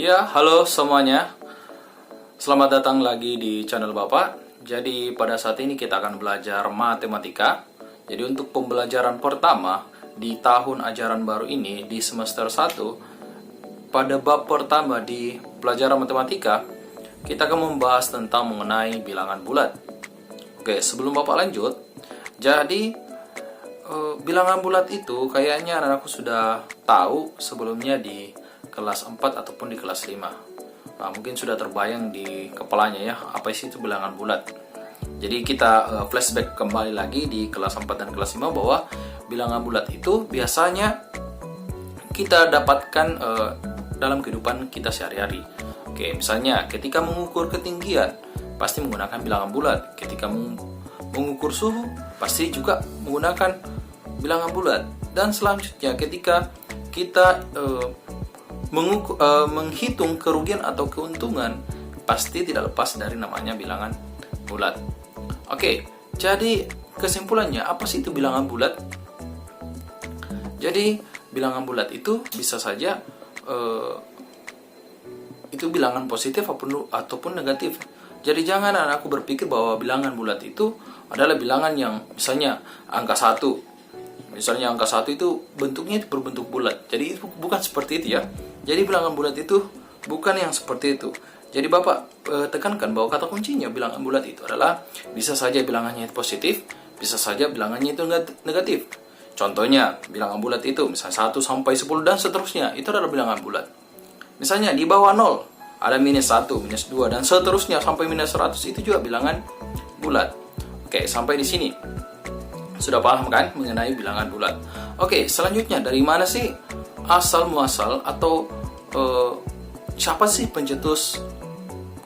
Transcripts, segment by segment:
Ya, halo semuanya. Selamat datang lagi di channel Bapak. Jadi pada saat ini kita akan belajar matematika. Jadi untuk pembelajaran pertama di tahun ajaran baru ini di semester 1, pada bab pertama di pelajaran matematika, kita akan membahas tentang mengenai bilangan bulat. Oke, sebelum Bapak lanjut, jadi bilangan bulat itu kayaknya anak-anakku sudah tahu sebelumnya di kelas 4 ataupun di kelas 5. Mungkin sudah terbayang di kepalanya ya, apa sih itu bilangan bulat. Jadi kita flashback kembali lagi di kelas 4 dan kelas 5 bahwa bilangan bulat itu biasanya kita dapatkan dalam kehidupan kita sehari-hari. Oke, misalnya ketika mengukur ketinggian pasti menggunakan bilangan bulat. Ketika mengukur suhu pasti juga menggunakan bilangan bulat. Dan selanjutnya ketika kita menghitung kerugian atau keuntungan pasti tidak lepas dari namanya bilangan bulat. Oke, jadi kesimpulannya apa sih itu bilangan bulat? Jadi bilangan bulat itu bisa saja itu bilangan positif ataupun negatif. Jadi jangan anakku berpikir bahwa bilangan bulat itu adalah bilangan yang misalnya angka 1. Misalnya angka 1 itu bentuknya berbentuk bulat. Jadi itu bukan seperti itu ya. Jadi bilangan bulat itu bukan yang seperti itu. Jadi Bapak tekankan bahwa kata kuncinya bilangan bulat itu adalah bisa saja bilangannya itu positif, bisa saja bilangannya itu negatif. Contohnya bilangan bulat itu misalnya 1 sampai 10 dan seterusnya, itu adalah bilangan bulat. Misalnya di bawah 0 ada minus 1, minus 2 dan seterusnya sampai minus 100, itu juga bilangan bulat. Oke, sampai di sini sudah paham kan mengenai bilangan bulat. Oke, selanjutnya dari mana sih asal muasal atau siapa sih pencetus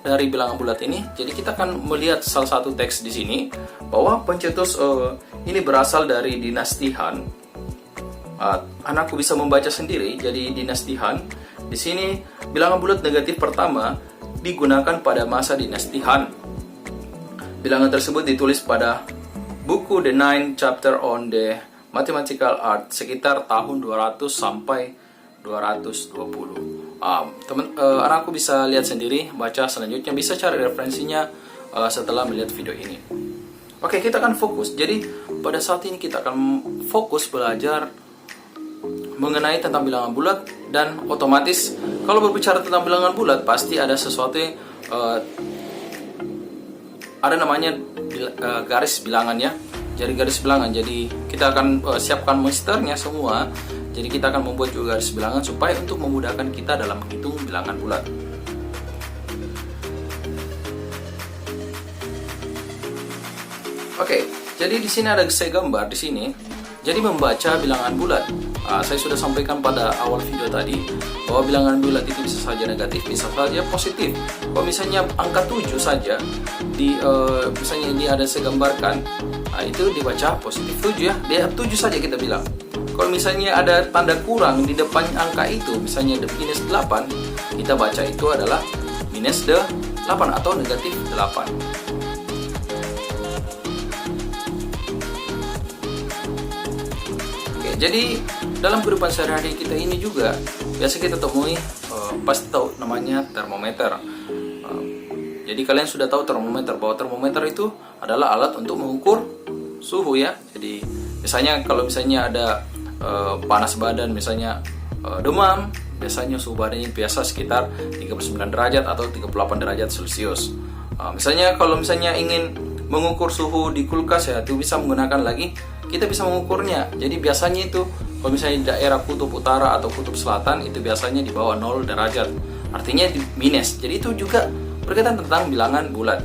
dari bilangan bulat ini? Jadi kita akan melihat salah satu teks di sini bahwa pencetus ini berasal dari dinasti Han. Anakku bisa membaca sendiri. Jadi dinasti Han di sini bilangan bulat negatif pertama digunakan pada masa dinasti Han. Bilangan tersebut ditulis pada buku The Nine Chapter on the Mathematical Art sekitar tahun 200 sampai 220. Anakku bisa lihat sendiri, baca selanjutnya, bisa cari referensinya setelah melihat video ini. Oke, kita akan fokus. Jadi pada saat ini kita akan fokus belajar mengenai tentang bilangan bulat, dan otomatis kalau berbicara tentang bilangan bulat pasti ada sesuatu yang ada namanya garis bilangan ya. Jadi garis bilangan, jadi kita akan siapkan monsternya semua. Jadi kita akan membuat juga garis bilangan supaya untuk memudahkan kita dalam menghitung bilangan bulat. Oke, jadi di sini ada saya gambar di sini. Jadi membaca bilangan bulat, saya sudah sampaikan pada awal video tadi bahwa bilangan bulat itu bisa saja negatif, bisa saja positif. Kalau misalnya angka 7 saja misalnya ini ada saya gambarkan, itu dibaca positif 7 ya, dia 7 saja kita bilang. Kalau misalnya ada tanda kurang di depan angka itu, misalnya minus 8, kita baca itu adalah minus 8 atau negatif 8. Jadi dalam kehidupan sehari-hari kita ini juga biasa kita temui pasti tahu namanya termometer. Jadi kalian sudah tahu termometer, bahwa termometer itu adalah alat untuk mengukur suhu ya. Jadi misalnya kalau misalnya ada panas badan, misalnya demam, biasanya suhu badannya biasa sekitar 39 derajat atau 38 derajat Celcius. Misalnya kalau misalnya ingin mengukur suhu di kulkas ya, itu bisa menggunakan lagi, kita bisa mengukurnya. Jadi biasanya itu kalau misalnya di daerah kutub utara atau kutub selatan itu biasanya di bawah 0 derajat, artinya di minus. Jadi itu juga berkaitan tentang bilangan bulat.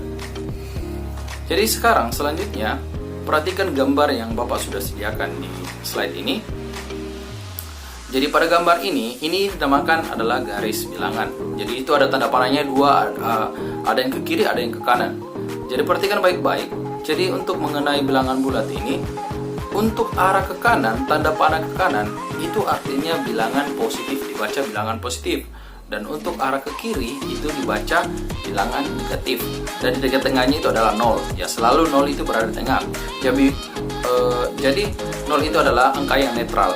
Jadi sekarang selanjutnya perhatikan gambar yang Bapak sudah sediakan di slide ini. Jadi pada gambar ini dinamakan adalah garis bilangan. Jadi itu ada tanda panahnya dua, ada yang ke kiri, ada yang ke kanan. Jadi perhatikan baik-baik. Jadi untuk mengenai bilangan bulat ini, untuk arah ke kanan, tanda panah ke kanan, itu artinya bilangan positif, dibaca bilangan positif. Dan untuk arah ke kiri, itu dibaca bilangan negatif. Dan di dekat tengahnya itu adalah 0. Ya, selalu 0 itu berada di tengah. Jadi 0 itu adalah angka yang netral.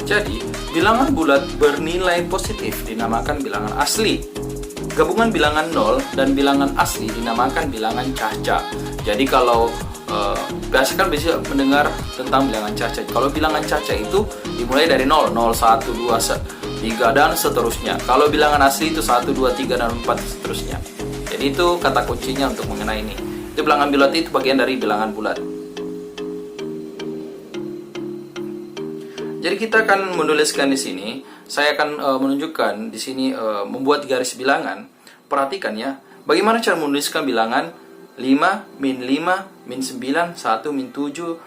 Jadi Bilangan bulat bernilai positif dinamakan bilangan asli. Gabungan bilangan 0 dan bilangan asli dinamakan bilangan caca. Jadi kalau biasa kan bisa mendengar tentang bilangan caca. Kalau bilangan caca itu dimulai dari 0, 0, 1, 2, 3 dan seterusnya. Kalau bilangan asli itu 1, 2, 3 dan 4 seterusnya. Jadi itu kata kuncinya untuk mengenai ini. Itu bilangan bulat itu bagian dari bilangan bulat. Jadi kita akan menuliskan di sini. Saya akan menunjukkan di sini membuat garis bilangan. Perhatikan ya, bagaimana cara menuliskan bilangan 5, min 5, min 9, 1, min 7,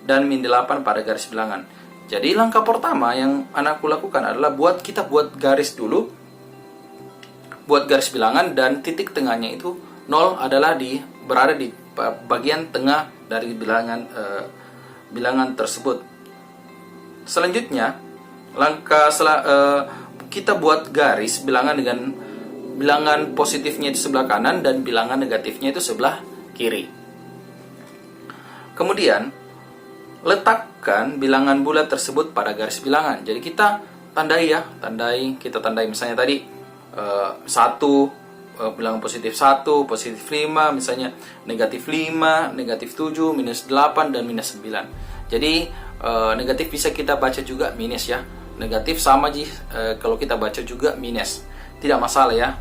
dan min 8 pada garis bilangan. Jadi langkah pertama yang anakku lakukan adalah kita buat garis dulu. Buat garis bilangan dan titik tengahnya itu 0 adalah berada di bagian tengah dari bilangan tersebut. Selanjutnya, kita buat garis bilangan dengan bilangan positifnya di sebelah kanan dan bilangan negatifnya itu sebelah kiri. Kemudian, letakkan bilangan bulat tersebut pada garis bilangan. Jadi kita kita tandai misalnya tadi 1, bilangan positif 1, positif 5, misalnya negatif 5, negatif 7, minus 8, dan minus 9. Jadi negatif bisa kita baca juga minus ya. Negatif sama kalau kita baca juga minus. Tidak masalah ya.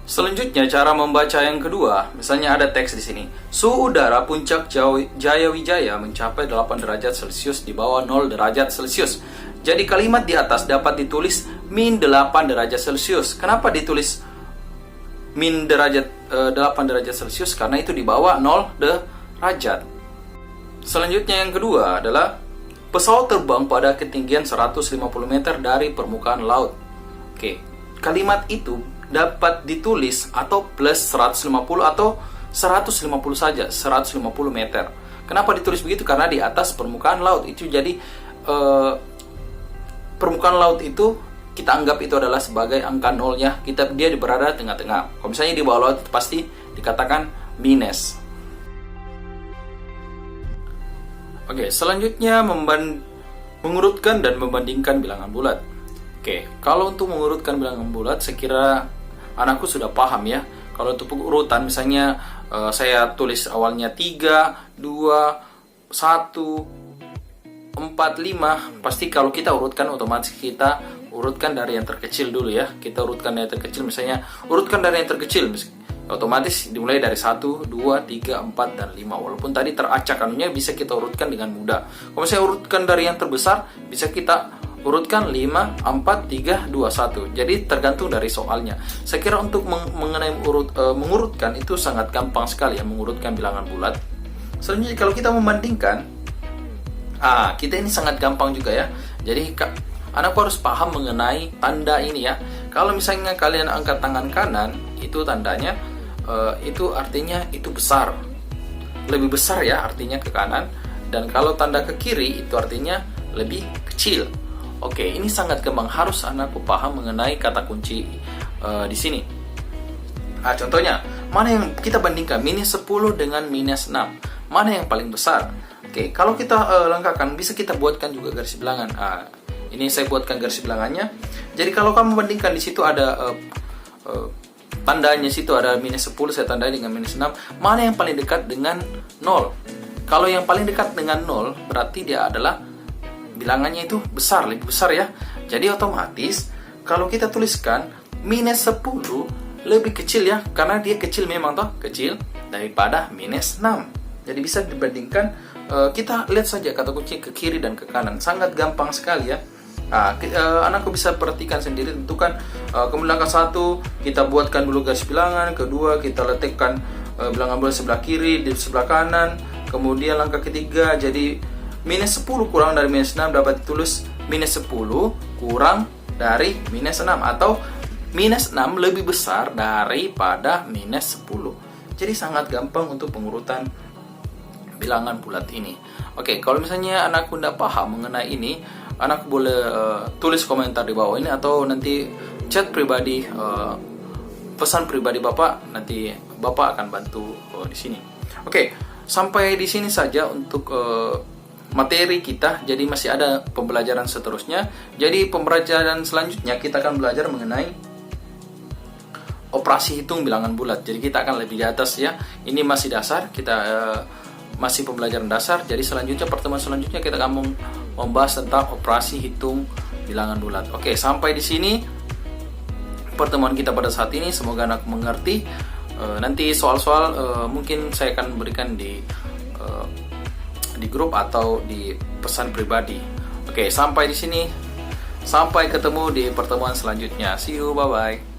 Selanjutnya cara membaca yang kedua, misalnya ada teks di sini. Suhu udara puncak Jayawijaya mencapai 8 derajat Celcius di bawah 0 derajat Celcius. Jadi kalimat di atas dapat ditulis min 8 derajat Celcius. Kenapa ditulis min 8 derajat Celcius? Karena itu di bawah 0 derajat. Selanjutnya yang kedua adalah pesawat terbang pada ketinggian 150 meter dari permukaan laut. Oke, kalimat itu dapat ditulis atau plus 150 atau 150 saja, 150 meter. Kenapa ditulis begitu? Karena di atas permukaan laut. Itu jadi permukaan laut itu kita anggap itu adalah sebagai angka nolnya. Dia berada tengah-tengah. Kalau misalnya di bawah laut pasti dikatakan minus. Oke, selanjutnya mengurutkan dan membandingkan bilangan bulat. Oke, kalau untuk mengurutkan bilangan bulat, saya kira anakku sudah paham ya. Kalau untuk urutan, misalnya saya tulis awalnya 3, 2, 1, 4, 5. Pasti kalau kita urutkan, otomatis kita urutkan dari yang terkecil dulu ya. Kita urutkan dari yang terkecil, misalnya urutkan dari yang terkecil. Otomatis dimulai dari 1, 2, 3, 4, dan 5. Walaupun tadi teracak anunya, bisa kita urutkan dengan mudah. Kalau misalnya urutkan dari yang terbesar, bisa kita urutkan 5, 4, 3, 2, 1. Jadi tergantung dari soalnya. Saya kira untuk mengenai mengurutkan itu sangat gampang sekali ya, mengurutkan bilangan bulat. Selanjutnya kalau kita membandingkan, kita ini sangat gampang juga ya. Jadi anakku harus paham mengenai tanda ini ya. Kalau misalnya kalian angkat tangan kanan, itu tandanya itu artinya itu besar, lebih besar ya, artinya ke kanan. Dan kalau tanda ke kiri itu artinya lebih kecil. Oke, ini sangat gampang, harus anakku paham mengenai kata kunci di sini. Contohnya, mana yang kita bandingkan minus 10 dengan minus 6? Mana yang paling besar? Oke, kalau kita lengkapkan, bisa kita buatkan juga garis bilangan. Ini saya buatkan garis bilangannya. Jadi kalau kamu bandingkan, di situ ada tandanya, situ ada minus 10, saya tandai dengan minus 6. Mana yang paling dekat dengan 0? Kalau yang paling dekat dengan 0, berarti dia adalah bilangannya itu besar, lebih besar ya. Jadi otomatis kalau kita tuliskan minus 10 lebih kecil ya, karena dia kecil memang toh, kecil daripada minus 6. Jadi bisa dibandingkan, kita lihat saja kata kunci ke kiri dan ke kanan. Sangat gampang sekali ya. Anakku bisa perhatikan sendiri, tentukan kemudian langkah 1 kita buatkan dulu garis bilangan, kedua kita letakkan bilangan bulat sebelah kiri di sebelah kanan, kemudian langkah ketiga jadi minus 10 kurang dari minus 6 dapat ditulis minus 10 kurang dari minus 6 atau minus 6 lebih besar daripada minus 10. Jadi sangat gampang untuk pengurutan bilangan bulat ini. Oke, kalau misalnya anakku tidak paham mengenai ini, anak boleh tulis komentar di bawah ini atau nanti chat pribadi, pesan pribadi Bapak, nanti Bapak akan bantu di sini. Oke, sampai di sini saja untuk materi kita, jadi masih ada pembelajaran seterusnya. Jadi pembelajaran selanjutnya kita akan belajar mengenai operasi hitung bilangan bulat. Jadi kita akan lebih di atas ya. Ini masih dasar, kita masih pembelajaran dasar. Jadi selanjutnya, pertemuan selanjutnya kita akan membahas tentang operasi hitung bilangan bulat. Oke, sampai di sini pertemuan kita pada saat ini. Semoga anak mengerti. Nanti soal-soal mungkin saya akan berikan di grup atau di pesan pribadi. Oke, sampai di sini. Sampai ketemu di pertemuan selanjutnya. See you, bye bye.